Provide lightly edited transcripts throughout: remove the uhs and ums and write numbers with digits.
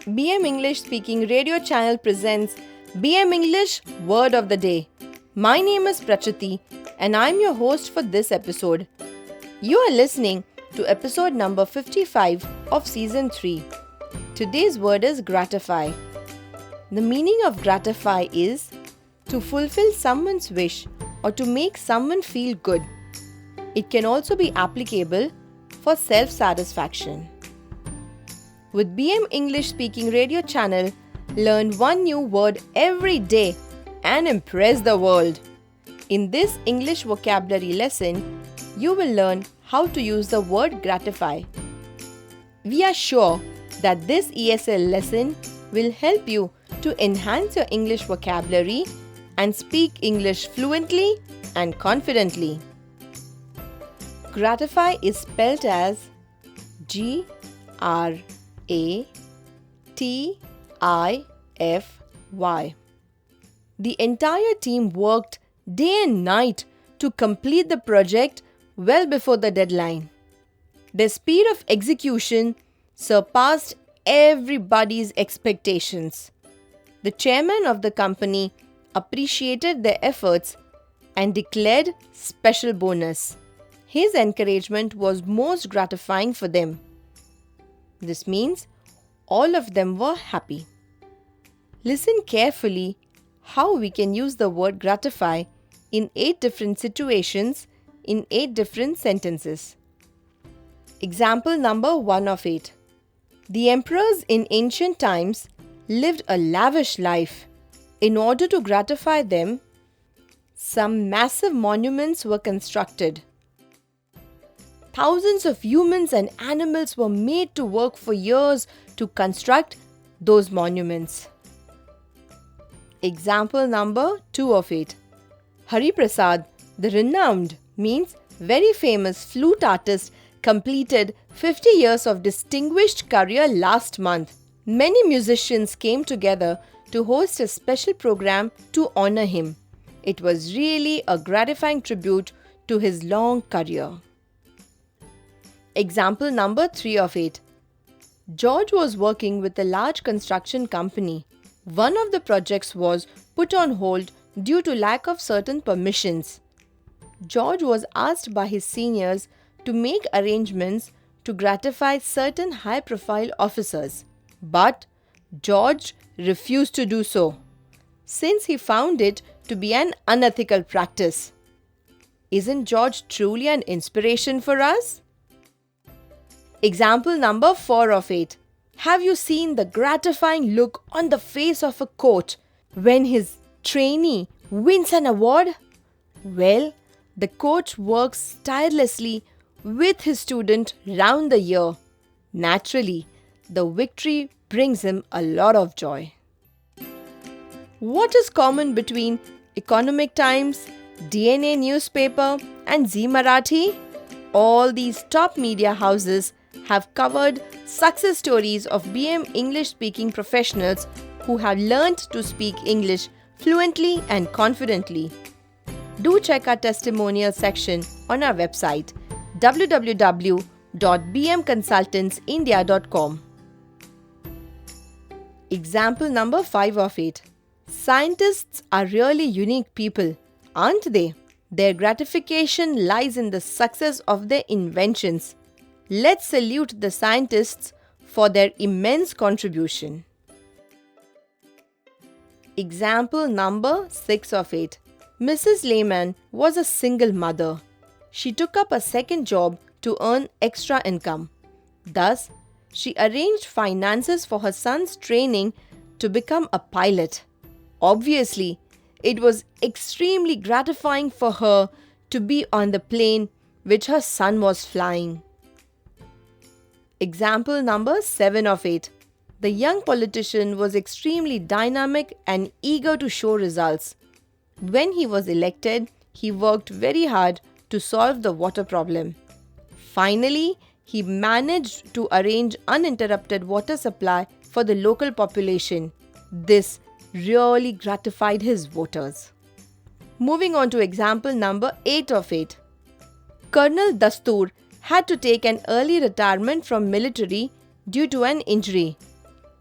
BM English Speaking Radio Channel presents BM English Word of the Day. My name is Prachati and I'm your host for this episode. You are listening to episode number 55 of season 3. Today's word is gratify. The meaning of gratify is to fulfill someone's wish or to make someone feel good. It can also be applicable for self-satisfaction. With BM English Speaking Radio Channel, learn one new word every day and impress the world. In this English vocabulary lesson, you will learn how to use the word gratify. We are sure that this ESL lesson will help you to enhance your English vocabulary and speak English fluently and confidently. Gratify is spelled as Gratify. The entire team worked day and night to complete the project well before the deadline. Their speed of execution surpassed everybody's expectations. The chairman of the company appreciated their efforts and declared special bonus. His encouragement was most gratifying for them. This means all of them were happy. Listen carefully how we can use the word gratify in 8 different situations in 8 different sentences. Example number 1 of 8. The emperors in ancient times lived a lavish life. In order to gratify them, some massive monuments were constructed. Thousands of humans and animals were made to work for years to construct those monuments. Example number 2 of 8. Hari Prasad, the renowned, means very famous flute artist, completed 50 years of distinguished career last month. Many musicians came together to host a special program to honor him. It was really a gratifying tribute to his long career. Example number 3 of 8. George was working with a large construction company. One of the projects was put on hold due to lack of certain permissions. George was asked by his seniors to make arrangements to gratify certain high-profile officers. But George refused to do so, since he found it to be an unethical practice. Isn't George truly an inspiration for us? Example number 4 of 8. Have you seen the gratifying look on the face of a coach when his trainee wins an award? Well, the coach works tirelessly with his student round the year. Naturally, the victory brings him a lot of joy. What is common between Economic Times, DNA newspaper and Zee Marathi? All these top media houses have covered success stories of BM English speaking professionals who have learned to speak English fluently and confidently. Do check our testimonial section on our website www.bmconsultantsindia.com. Example number 5 of 8. Scientists are really unique people, aren't they? Their gratification lies in the success of their inventions. Let's salute the scientists for their immense contribution. Example number 6 of 8. Mrs. Lehman was a single mother. She took up a second job to earn extra income. Thus, she arranged finances for her son's training to become a pilot. Obviously, it was extremely gratifying for her to be on the plane which her son was flying. Example number 7 of 8. The young politician was extremely dynamic and eager to show results. When he was elected, he worked very hard to solve the water problem. Finally, he managed to arrange uninterrupted water supply for the local population. This really gratified his voters. Moving on to example number 8 of 8. Colonel Dastoor had to take an early retirement from military due to an injury.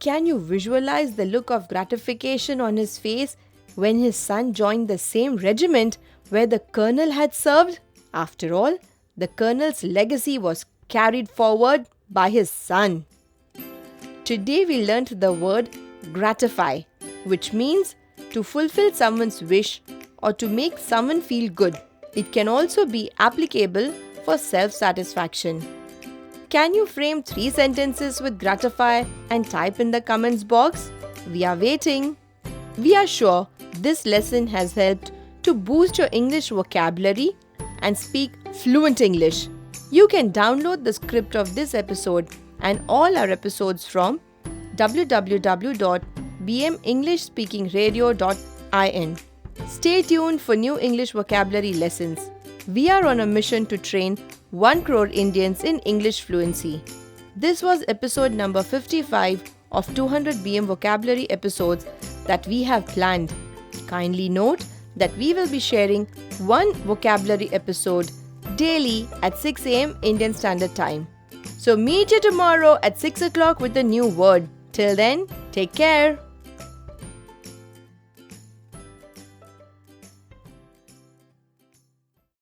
Can you visualize the look of gratification on his face when his son joined the same regiment where the colonel had served? After all, the colonel's legacy was carried forward by his son. Today we learnt the word gratify, which means to fulfill someone's wish or to make someone feel good. It can also be applicable for self-satisfaction. Can you frame 3 sentences with gratify and type in the comments box? We are waiting. We are sure this lesson has helped to boost your English vocabulary and speak fluent English. You can download the script of this episode and all our episodes from www.bmenglishspeakingradio.in. Stay tuned for new English vocabulary lessons. We are on a mission to train 1 crore Indians in English fluency. This was episode number 55 of 200 BM vocabulary episodes that we have planned. Kindly note that we will be sharing 1 vocabulary episode daily at 6 am Indian Standard Time. So meet you tomorrow at 6 o'clock with a new word. Till then, take care.